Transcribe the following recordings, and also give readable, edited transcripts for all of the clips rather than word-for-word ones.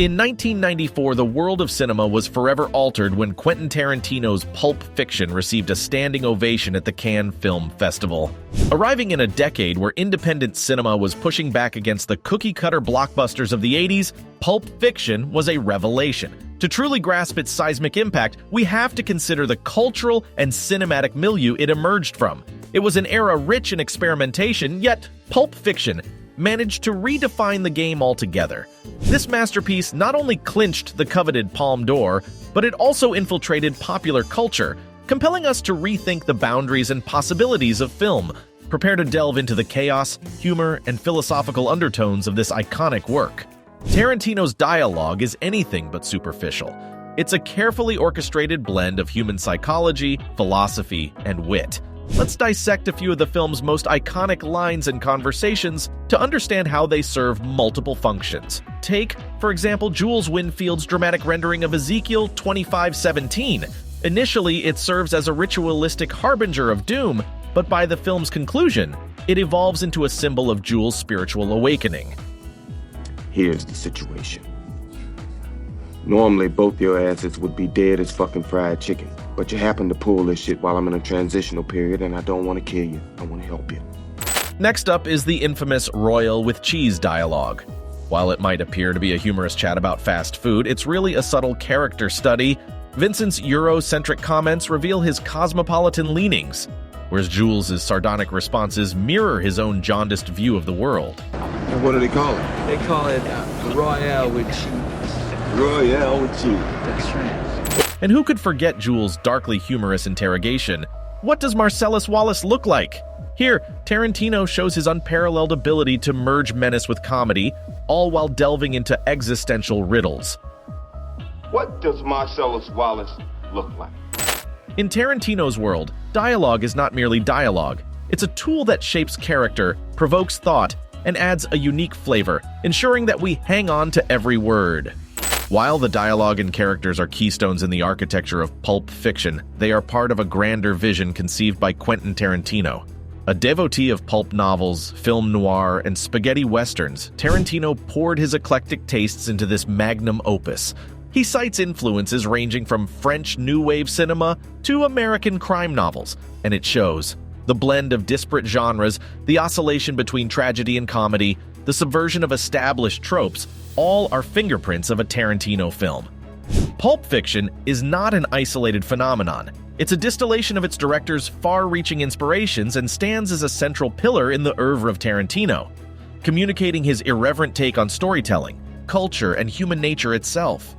In 1994, the world of cinema was forever altered when Quentin Tarantino's Pulp Fiction received a standing ovation at the Cannes Film Festival. Arriving in a decade where independent cinema was pushing back against the cookie-cutter blockbusters of the 80s, Pulp Fiction was a revelation. To truly grasp its seismic impact, we have to consider the cultural and cinematic milieu it emerged from. It was an era rich in experimentation, yet Pulp Fiction managed to redefine the game altogether. This masterpiece not only clinched the coveted Palme d'Or, but it also infiltrated popular culture, compelling us to rethink the boundaries and possibilities of film. Prepare to delve into the chaos, humor, and philosophical undertones of this iconic work. Tarantino's dialogue is anything but superficial. It's a carefully orchestrated blend of human psychology, philosophy, and wit. Let's dissect a few of the film's most iconic lines and conversations to understand how they serve multiple functions. Take, for example, Jules Winfield's dramatic rendering of Ezekiel 25:17. Initially, it serves as a ritualistic harbinger of doom, but by the film's conclusion, it evolves into a symbol of Jules' spiritual awakening. Here's the situation. Normally, both your asses would be dead as fucking fried chicken. But you happen to pull this shit while I'm in a transitional period, and I don't want to kill you. I want to help you. Next up is the infamous royal with cheese dialogue. While it might appear to be a humorous chat about fast food, it's really a subtle character study. Vincent's Eurocentric comments reveal his cosmopolitan leanings, whereas Jules' sardonic responses mirror his own jaundiced view of the world. And what do they call it? They call it Royale with cheese. Royale with cheese. That's right. And who could forget Jules' darkly humorous interrogation? What does Marcellus Wallace look like? Here, Tarantino shows his unparalleled ability to merge menace with comedy, all while delving into existential riddles. What does Marcellus Wallace look like? In Tarantino's world, dialogue is not merely dialogue. It's a tool that shapes character, provokes thought, and adds a unique flavor, ensuring that we hang on to every word. While the dialogue and characters are keystones in the architecture of Pulp Fiction, they are part of a grander vision conceived by Quentin Tarantino. A devotee of pulp novels, film noir, and spaghetti westerns, Tarantino poured his eclectic tastes into this magnum opus. He cites influences ranging from French New Wave cinema to American crime novels, and it shows. The blend of disparate genres, the oscillation between tragedy and comedy, the subversion of established tropes, all are fingerprints of a Tarantino film. Pulp Fiction is not an isolated phenomenon. It's a distillation of its director's far-reaching inspirations and stands as a central pillar in the oeuvre of Tarantino, communicating his irreverent take on storytelling, culture, and human nature itself.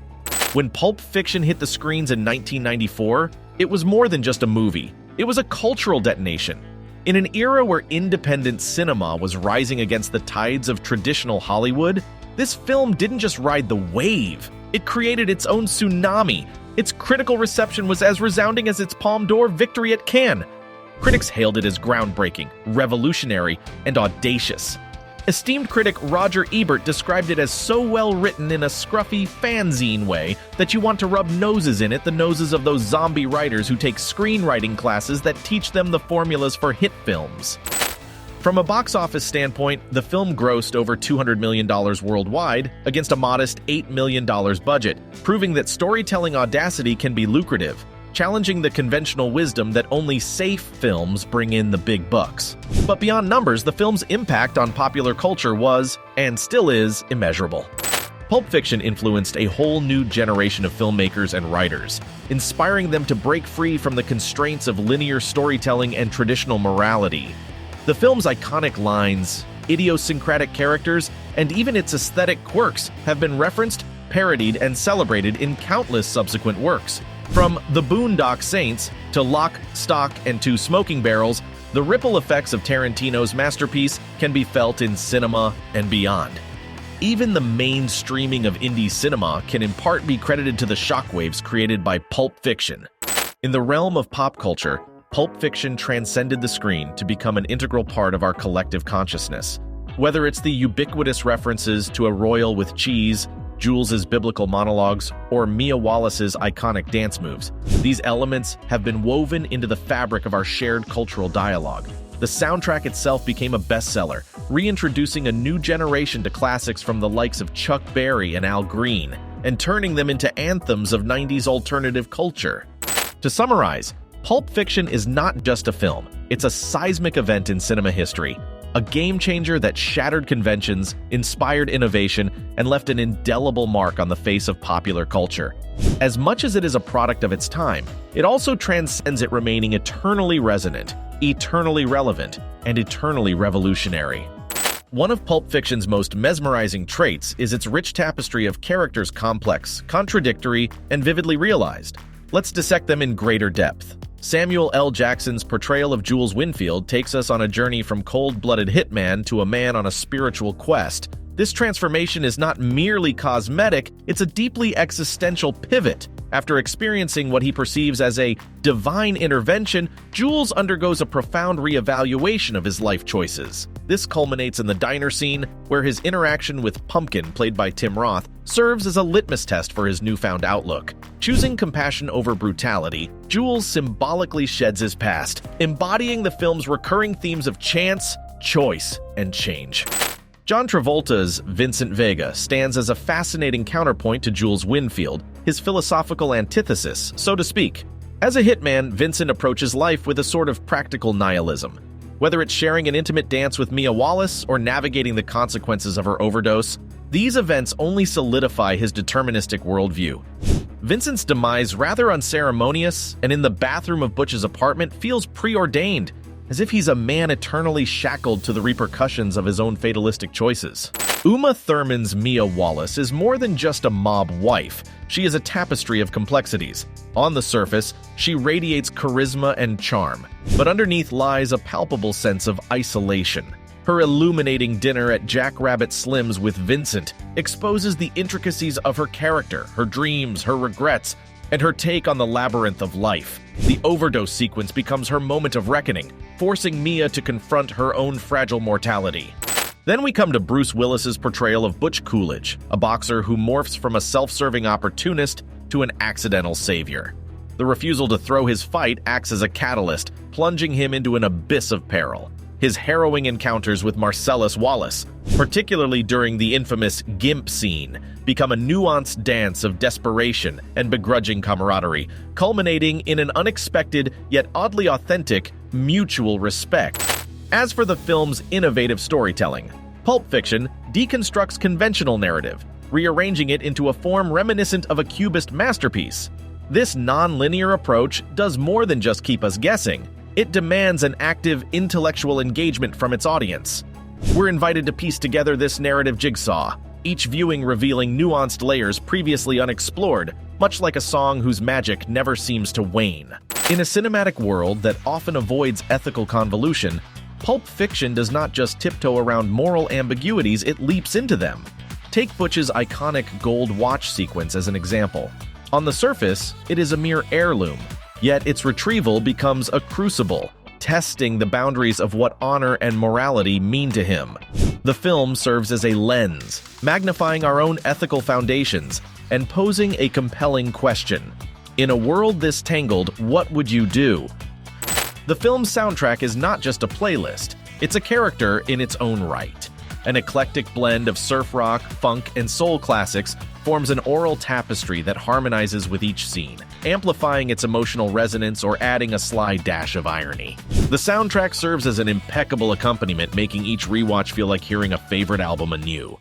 When Pulp Fiction hit the screens in 1994, it was more than just a movie. It was a cultural detonation. In an era where independent cinema was rising against the tides of traditional Hollywood, this film didn't just ride the wave, it created its own tsunami. Its critical reception was as resounding as its Palme d'Or victory at Cannes. Critics hailed it as groundbreaking, revolutionary, and audacious. Esteemed critic Roger Ebert described it as so well written in a scruffy fanzine way that you want to rub noses in it, the noses of those zombie writers who take screenwriting classes that teach them the formulas for hit films. From a box office standpoint, the film grossed over $200 million worldwide against a modest $8 million budget, proving that storytelling audacity can be lucrative, challenging the conventional wisdom that only safe films bring in the big bucks. But beyond numbers, the film's impact on popular culture was, and still is, immeasurable. Pulp Fiction influenced a whole new generation of filmmakers and writers, inspiring them to break free from the constraints of linear storytelling and traditional morality. The film's iconic lines, idiosyncratic characters, and even its aesthetic quirks have been referenced, parodied, and celebrated in countless subsequent works. From The Boondock Saints to Lock, Stock, and Two Smoking Barrels, the ripple effects of Tarantino's masterpiece can be felt in cinema and beyond. Even the mainstreaming of indie cinema can in part be credited to the shockwaves created by Pulp Fiction. In the realm of pop culture, Pulp Fiction transcended the screen to become an integral part of our collective consciousness. Whether it's the ubiquitous references to a royal with cheese, Jules' biblical monologues, or Mia Wallace's iconic dance moves, these elements have been woven into the fabric of our shared cultural dialogue. The soundtrack itself became a bestseller, reintroducing a new generation to classics from the likes of Chuck Berry and Al Green, and turning them into anthems of 90s alternative culture. To summarize, Pulp Fiction is not just a film, it's a seismic event in cinema history, a game-changer that shattered conventions, inspired innovation, and left an indelible mark on the face of popular culture. As much as it is a product of its time, it also transcends it, remaining eternally resonant, eternally relevant, and eternally revolutionary. One of Pulp Fiction's most mesmerizing traits is its rich tapestry of characters, complex, contradictory, and vividly realized. Let's dissect them in greater depth. Samuel L. Jackson's portrayal of Jules Winfield takes us on a journey from cold-blooded hitman to a man on a spiritual quest. This transformation is not merely cosmetic, it's a deeply existential pivot. After experiencing what he perceives as a divine intervention, Jules undergoes a profound reevaluation of his life choices. This culminates in the diner scene, where his interaction with Pumpkin, played by Tim Roth, serves as a litmus test for his newfound outlook. Choosing compassion over brutality, Jules symbolically sheds his past, embodying the film's recurring themes of chance, choice, and change. John Travolta's Vincent Vega stands as a fascinating counterpoint to Jules Winfield, his philosophical antithesis, so to speak. As a hitman, Vincent approaches life with a sort of practical nihilism. Whether it's sharing an intimate dance with Mia Wallace or navigating the consequences of her overdose, these events only solidify his deterministic worldview. Vincent's demise, rather unceremonious, and in the bathroom of Butch's apartment, feels preordained, as if he's a man eternally shackled to the repercussions of his own fatalistic choices. Uma Thurman's Mia Wallace is more than just a mob wife. She is a tapestry of complexities. On the surface, she radiates charisma and charm, but underneath lies a palpable sense of isolation. Her illuminating dinner at Jack Rabbit Slim's with Vincent exposes the intricacies of her character, her dreams, her regrets, and her take on the labyrinth of life. The overdose sequence becomes her moment of reckoning, forcing Mia to confront her own fragile mortality. Then we come to Bruce Willis's portrayal of Butch Coolidge, a boxer who morphs from a self-serving opportunist to an accidental savior. The refusal to throw his fight acts as a catalyst, plunging him into an abyss of peril. His harrowing encounters with Marcellus Wallace, particularly during the infamous Gimp scene, become a nuanced dance of desperation and begrudging camaraderie, culminating in an unexpected yet oddly authentic mutual respect. As for the film's innovative storytelling, Pulp Fiction deconstructs conventional narrative, rearranging it into a form reminiscent of a Cubist masterpiece. This non-linear approach does more than just keep us guessing. It demands an active intellectual engagement from its audience. We're invited to piece together this narrative jigsaw, each viewing revealing nuanced layers previously unexplored, much like a song whose magic never seems to wane. In a cinematic world that often avoids ethical convolution, Pulp Fiction does not just tiptoe around moral ambiguities, it leaps into them. Take Butch's iconic gold watch sequence as an example. On the surface, it is a mere heirloom, yet its retrieval becomes a crucible, testing the boundaries of what honor and morality mean to him. The film serves as a lens, magnifying our own ethical foundations and posing a compelling question. In a world this tangled, what would you do? The film's soundtrack is not just a playlist, it's a character in its own right. An eclectic blend of surf rock, funk, and soul classics forms an oral tapestry that harmonizes with each scene, amplifying its emotional resonance or adding a sly dash of irony. The soundtrack serves as an impeccable accompaniment, making each rewatch feel like hearing a favorite album anew.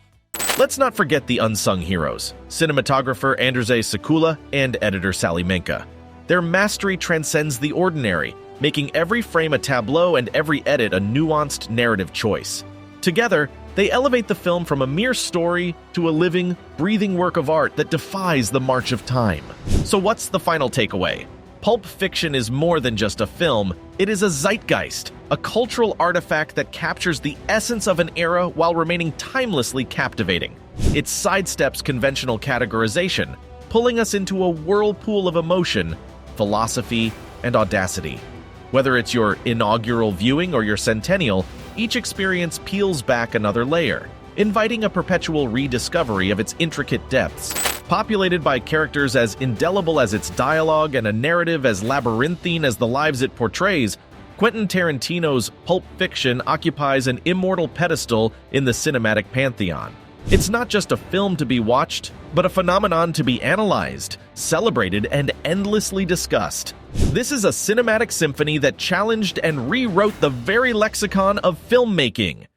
Let's not forget the unsung heroes, cinematographer Andrzej Sekula and editor Sally Menke. Their mastery transcends the ordinary, making every frame a tableau and every edit a nuanced narrative choice. Together, they elevate the film from a mere story to a living, breathing work of art that defies the march of time. So what's the final takeaway? Pulp Fiction is more than just a film, it is a zeitgeist, a cultural artifact that captures the essence of an era while remaining timelessly captivating. It sidesteps conventional categorization, pulling us into a whirlpool of emotion, philosophy, and audacity. Whether it's your inaugural viewing or your centennial, each experience peels back another layer, inviting a perpetual rediscovery of its intricate depths. Populated by characters as indelible as its dialogue and a narrative as labyrinthine as the lives it portrays, Quentin Tarantino's Pulp Fiction occupies an immortal pedestal in the cinematic pantheon. It's not just a film to be watched, but a phenomenon to be analyzed, celebrated, and endlessly discussed. This is a cinematic symphony that challenged and rewrote the very lexicon of filmmaking.